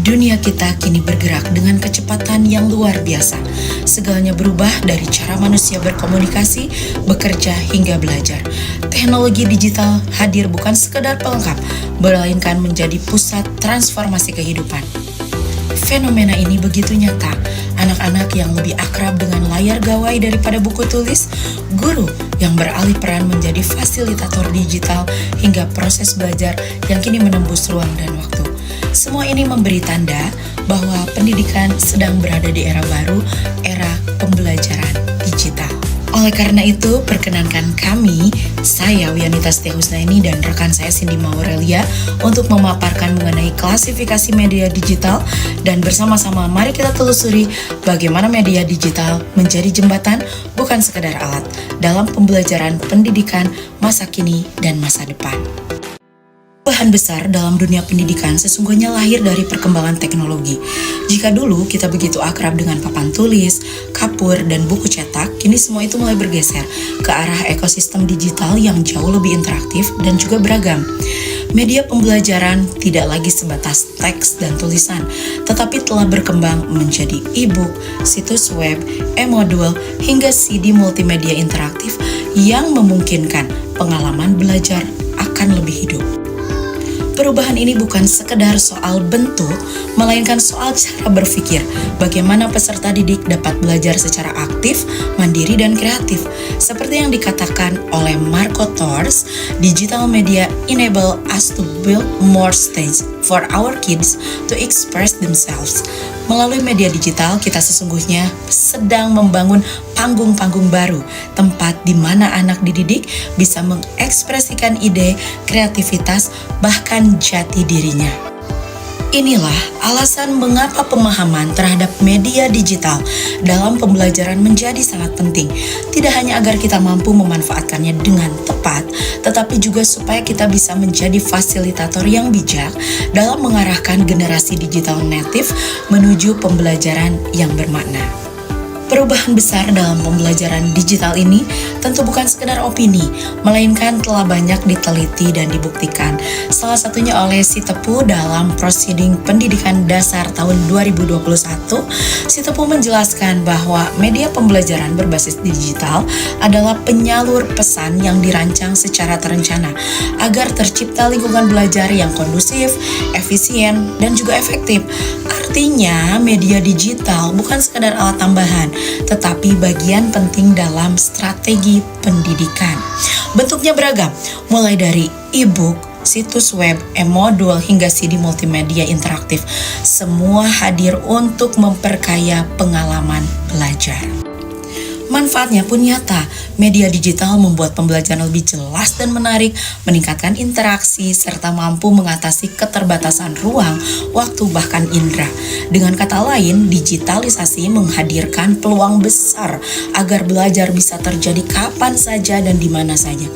Dunia kita kini bergerak dengan kecepatan yang luar biasa. Segalanya berubah dari cara manusia berkomunikasi, bekerja, hingga belajar. Teknologi digital hadir bukan sekedar pelengkap, melainkan menjadi pusat transformasi kehidupan. Fenomena ini begitu nyata. Anak-anak yang lebih akrab dengan layar gawai daripada buku tulis, guru yang beralih peran menjadi fasilitator digital, hingga proses belajar yang kini menembus ruang dan waktu. Semua ini memberi tanda bahwa pendidikan sedang berada di era baru, era pembelajaran digital. Oleh karena itu, perkenankan kami, saya Wianita Setiahusnaini dan rekan saya Cindy Maurelia untuk memaparkan mengenai klasifikasi media digital, dan bersama-sama mari kita telusuri bagaimana media digital menjadi jembatan bukan sekedar alat dalam pembelajaran pendidikan masa kini dan masa depan. Perubahan besar dalam dunia pendidikan sesungguhnya lahir dari perkembangan teknologi. Jika dulu kita begitu akrab dengan papan tulis, kapur, dan buku cetak, kini semua itu mulai bergeser ke arah ekosistem digital yang jauh lebih interaktif dan juga beragam. Media pembelajaran tidak lagi sebatas teks dan tulisan, tetapi telah berkembang menjadi e-book, situs web, e-modul, hingga CD multimedia interaktif yang memungkinkan pengalaman belajar akan lebih hidup. Perubahan ini bukan sekedar soal bentuk, melainkan soal cara berpikir, bagaimana peserta didik dapat belajar secara aktif, mandiri, dan kreatif. Seperti yang dikatakan oleh Marco Tors, digital media enable us to build more stage for our kids to express themselves. Melalui media digital, kita sesungguhnya sedang membangun panggung-panggung baru, tempat di mana anak dididik bisa mengekspresikan ide, kreativitas, bahkan jati dirinya. Inilah alasan mengapa pemahaman terhadap media digital dalam pembelajaran menjadi sangat penting. Tidak hanya agar kita mampu memanfaatkannya dengan tepat, tetapi juga supaya kita bisa menjadi fasilitator yang bijak dalam mengarahkan generasi digital native menuju pembelajaran yang bermakna. Perubahan besar dalam pembelajaran digital ini tentu bukan sekedar opini, melainkan telah banyak diteliti dan dibuktikan. Salah satunya oleh Sitepu dalam Proceeding Pendidikan Dasar tahun 2021. Sitepu menjelaskan bahwa media pembelajaran berbasis digital adalah penyalur pesan yang dirancang secara terencana agar tercipta lingkungan belajar yang kondusif, efisien, dan juga efektif. Artinya, media digital bukan sekadar alat tambahan, tetapi bagian penting dalam strategi pendidikan. Bentuknya beragam, mulai dari e-book, situs web, e-modul, hingga CD multimedia interaktif. Semua hadir untuk memperkaya pengalaman belajar. Manfaatnya pun nyata. Media digital membuat pembelajaran lebih jelas dan menarik, meningkatkan interaksi, serta mampu mengatasi keterbatasan ruang, waktu, bahkan indera. Dengan kata lain, digitalisasi menghadirkan peluang besar agar belajar bisa terjadi kapan saja dan di mana saja.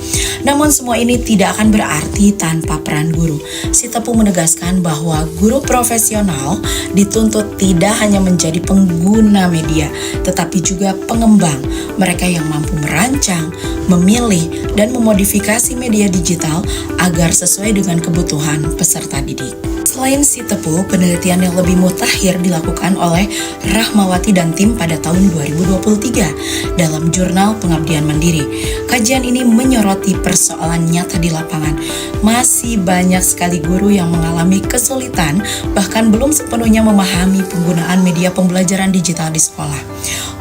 Namun semua ini tidak akan berarti tanpa peran guru. Sitepu menegaskan bahwa guru profesional dituntut tidak hanya menjadi pengguna media, tetapi juga pengembang. Mereka yang mampu merancang, memilih, dan memodifikasi media digital agar sesuai dengan kebutuhan peserta didik. Selain Sitepu, penelitian yang lebih mutakhir dilakukan oleh Rahmawati dan tim pada tahun 2023 dalam jurnal Pengabdian Mandiri. Kajian ini menyoroti persoalan nyata di lapangan. Masih banyak sekali guru yang mengalami kesulitan, bahkan belum sepenuhnya memahami penggunaan media pembelajaran digital di sekolah.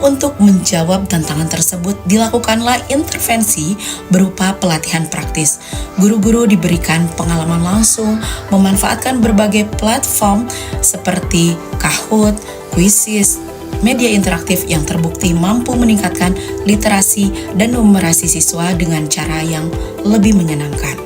Untuk menjawab tantangan tersebut, dilakukanlah intervensi berupa pelatihan praktis. Guru-guru diberikan pengalaman langsung, memanfaatkan berbagai platform seperti Kahoot, Quizizz, media interaktif yang terbukti mampu meningkatkan literasi dan numerasi siswa dengan cara yang lebih menyenangkan.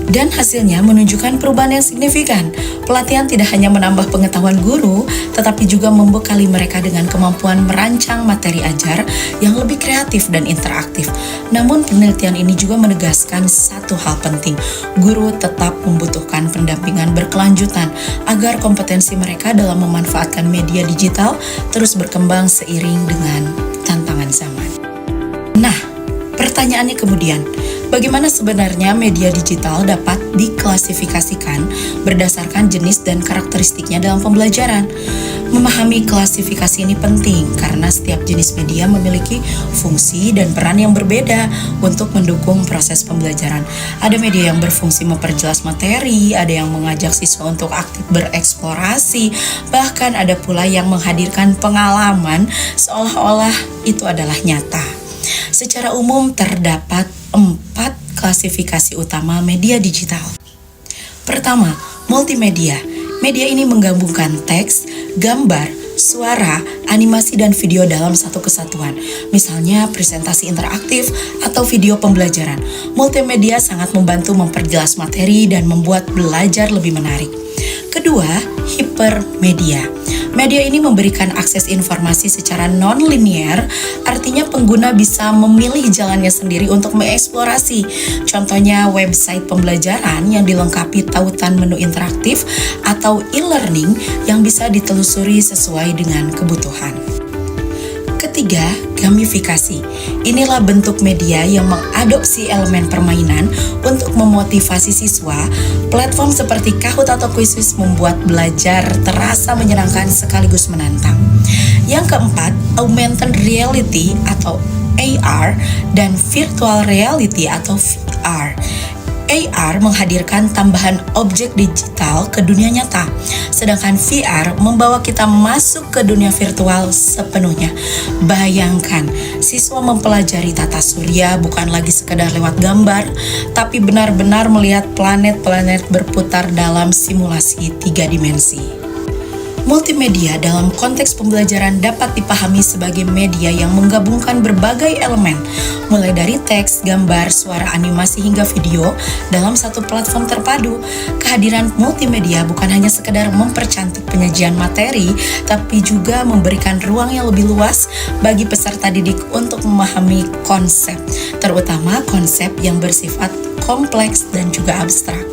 Dan hasilnya menunjukkan perubahan yang signifikan. Pelatihan tidak hanya menambah pengetahuan guru, tetapi juga membekali mereka dengan kemampuan merancang materi ajar yang lebih kreatif dan interaktif. Namun penelitian ini juga menegaskan satu hal penting. Guru tetap membutuhkan pendampingan berkelanjutan agar kompetensi mereka dalam memanfaatkan media digital terus berkembang seiring dengan tantangan zaman. Nah, Pertanyaannya kemudian, bagaimana sebenarnya media digital dapat diklasifikasikan berdasarkan jenis dan karakteristiknya dalam pembelajaran? Memahami klasifikasi ini penting karena setiap jenis media memiliki fungsi dan peran yang berbeda untuk mendukung proses pembelajaran. Ada media yang berfungsi memperjelas materi, ada yang mengajak siswa untuk aktif bereksplorasi, bahkan ada pula yang menghadirkan pengalaman seolah-olah itu adalah nyata. Secara umum terdapat 4 klasifikasi utama media digital. Pertama, multimedia. Media ini menggabungkan teks, gambar, suara, animasi, dan video dalam satu kesatuan. Misalnya presentasi interaktif atau video pembelajaran. Multimedia sangat membantu memperjelas materi dan membuat belajar lebih menarik. Kedua, hipermedia. Media ini memberikan akses informasi secara non-linear, artinya pengguna bisa memilih jalannya sendiri untuk mengeksplorasi. Contohnya website pembelajaran yang dilengkapi tautan menu interaktif atau e-learning yang bisa ditelusuri sesuai dengan kebutuhan. Ketiga, gamifikasi. Inilah bentuk media yang mengadopsi elemen permainan untuk memotivasi siswa. Platform seperti Kahoot atau Quizizz membuat belajar terasa menyenangkan sekaligus menantang. Yang keempat, augmented reality atau AR dan virtual reality atau VR. AR menghadirkan tambahan objek digital ke dunia nyata, sedangkan VR membawa kita masuk ke dunia virtual sepenuhnya. Bayangkan, siswa mempelajari tata surya bukan lagi sekedar lewat gambar, tapi benar-benar melihat planet-planet berputar dalam simulasi 3 dimensi. Multimedia dalam konteks pembelajaran dapat dipahami sebagai media yang menggabungkan berbagai elemen, mulai dari teks, gambar, suara, animasi, hingga video dalam satu platform terpadu. Kehadiran multimedia bukan hanya sekedar mempercantik penyajian materi, tapi juga memberikan ruang yang lebih luas bagi peserta didik untuk memahami konsep, terutama konsep yang bersifat kompleks dan juga abstrak.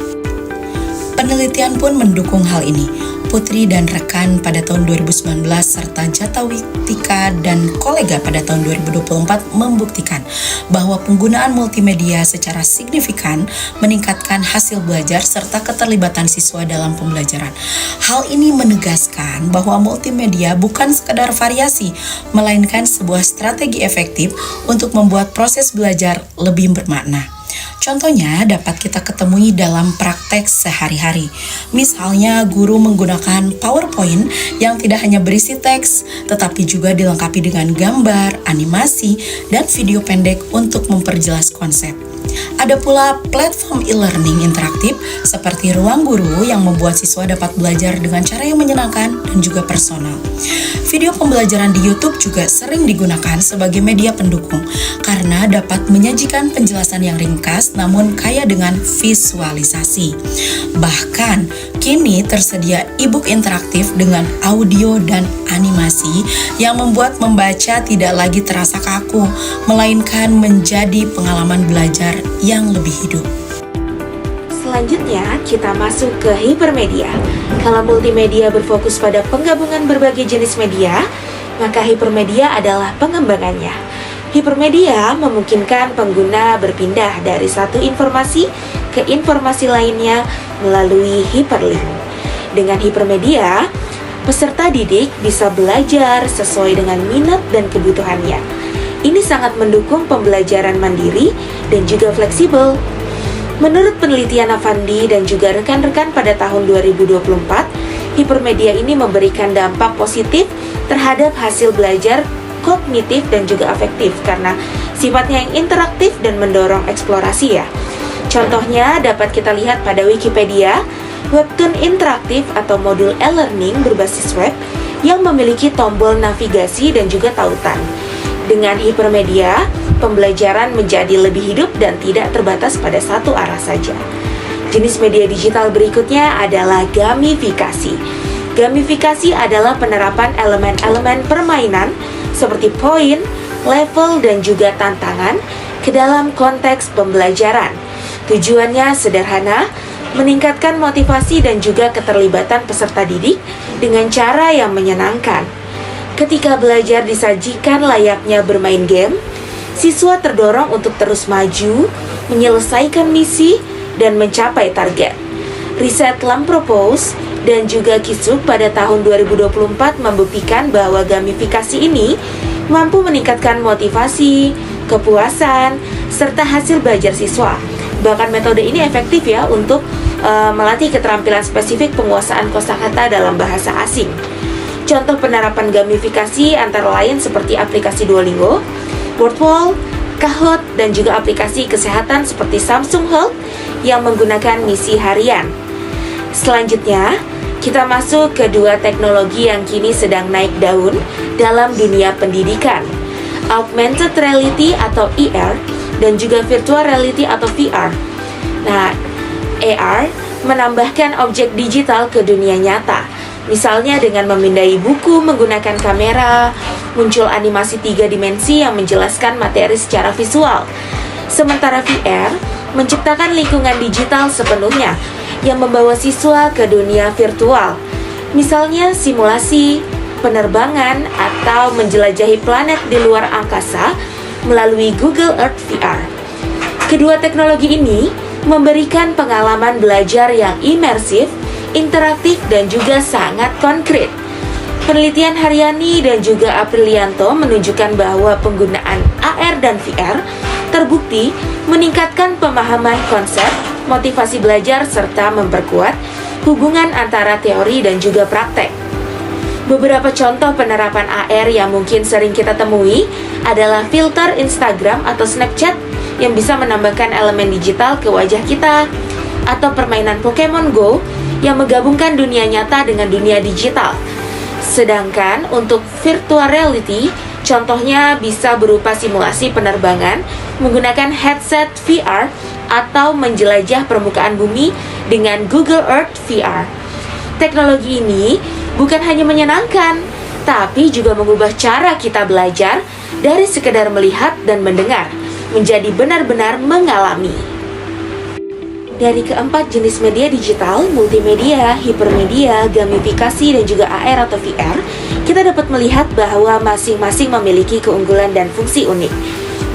Penelitian pun mendukung hal ini. Putri dan rekan pada tahun 2019 serta Jata Witika dan kolega pada tahun 2024 membuktikan bahwa penggunaan multimedia secara signifikan meningkatkan hasil belajar serta keterlibatan siswa dalam pembelajaran. Hal ini menegaskan bahwa multimedia bukan sekedar variasi, melainkan sebuah strategi efektif untuk membuat proses belajar lebih bermakna. Contohnya dapat kita ketemui dalam praktek sehari-hari. Misalnya guru menggunakan PowerPoint yang tidak hanya berisi teks, tetapi juga dilengkapi dengan gambar, animasi, dan video pendek untuk memperjelas konsep. Ada pula platform e-learning interaktif seperti Ruang Guru yang membuat siswa dapat belajar dengan cara yang menyenangkan dan juga personal. Video pembelajaran di YouTube juga sering digunakan sebagai media pendukung karena dapat menyajikan penjelasan yang ringkas namun kaya dengan visualisasi. Bahkan kini tersedia e-book interaktif dengan audio dan animasi yang membuat membaca tidak lagi terasa kaku, melainkan menjadi pengalaman belajar yang lebih hidup. Selanjutnya, kita masuk ke hipermedia. Kalau multimedia berfokus pada penggabungan berbagai jenis media, maka hipermedia adalah pengembangannya. Hipermedia memungkinkan pengguna berpindah dari satu informasi ke informasi lainnya melalui hyperlink. Dengan hipermedia, peserta didik bisa belajar sesuai dengan minat dan kebutuhannya. Ini sangat mendukung pembelajaran mandiri dan juga fleksibel. Menurut penelitian Avandi dan juga rekan-rekan pada tahun 2024, hipermedia ini memberikan dampak positif terhadap hasil belajar kognitif dan juga afektif karena sifatnya yang interaktif dan mendorong eksplorasi ya. Contohnya dapat kita lihat pada Wikipedia, webtoon interaktif atau modul e-learning berbasis web yang memiliki tombol navigasi dan juga tautan. Dengan hipermedia, pembelajaran menjadi lebih hidup dan tidak terbatas pada satu arah saja. Jenis media digital berikutnya adalah gamifikasi. Gamifikasi adalah penerapan elemen-elemen permainan seperti poin, level, dan juga tantangan ke dalam konteks pembelajaran. Tujuannya sederhana, meningkatkan motivasi dan juga keterlibatan peserta didik dengan cara yang menyenangkan. Ketika belajar disajikan layaknya bermain game, siswa terdorong untuk terus maju, menyelesaikan misi, dan mencapai target. Riset Lampropoulos dan juga Kisuk pada tahun 2024 membuktikan bahwa gamifikasi ini mampu meningkatkan motivasi, kepuasan, serta hasil belajar siswa. Bahkan metode ini efektif ya untuk melatih keterampilan spesifik penguasaan kosakata dalam bahasa asing. Contoh penerapan gamifikasi antara lain seperti aplikasi Duolingo, Wordwall, Kahoot, dan juga aplikasi kesehatan seperti Samsung Health yang menggunakan misi harian. Selanjutnya, kita masuk ke dua teknologi yang kini sedang naik daun dalam dunia pendidikan. Augmented Reality atau AR dan juga Virtual Reality atau VR. Nah, AR menambahkan objek digital ke dunia nyata. Misalnya dengan memindai buku menggunakan kamera, muncul animasi 3 dimensi yang menjelaskan materi secara visual. Sementara VR menciptakan lingkungan digital sepenuhnya yang membawa siswa ke dunia virtual. Misalnya simulasi, penerbangan, atau menjelajahi planet di luar angkasa melalui Google Earth VR. Kedua teknologi ini memberikan pengalaman belajar yang imersif, interaktif, dan juga sangat konkret. Penelitian Haryani dan juga Aprilianto menunjukkan bahwa penggunaan AR dan VR terbukti meningkatkan pemahaman konsep, motivasi belajar, serta memperkuat hubungan antara teori dan juga praktek. Beberapa contoh penerapan AR yang mungkin sering kita temui adalah filter Instagram atau Snapchat yang bisa menambahkan elemen digital ke wajah kita, atau permainan Pokemon Go yang menggabungkan dunia nyata dengan dunia digital. Sedangkan untuk virtual reality, contohnya bisa berupa simulasi penerbangan menggunakan headset VR atau menjelajah permukaan bumi dengan Google Earth VR. Teknologi ini bukan hanya menyenangkan, tapi juga mengubah cara kita belajar dari sekedar melihat dan mendengar menjadi benar-benar mengalami. Dari keempat jenis media digital, multimedia, hipermedia, gamifikasi, dan juga AR atau VR, kita dapat melihat bahwa masing-masing memiliki keunggulan dan fungsi unik.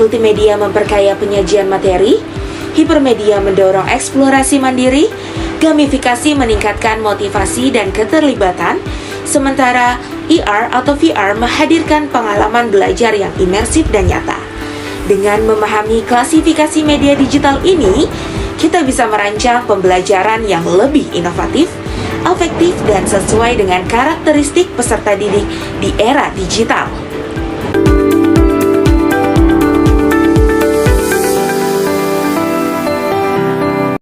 Multimedia memperkaya penyajian materi, hipermedia mendorong eksplorasi mandiri, gamifikasi meningkatkan motivasi dan keterlibatan, sementara AR atau VR menghadirkan pengalaman belajar yang imersif dan nyata. Dengan memahami klasifikasi media digital ini, kita bisa merancang pembelajaran yang lebih inovatif, efektif, dan sesuai dengan karakteristik peserta didik di era digital.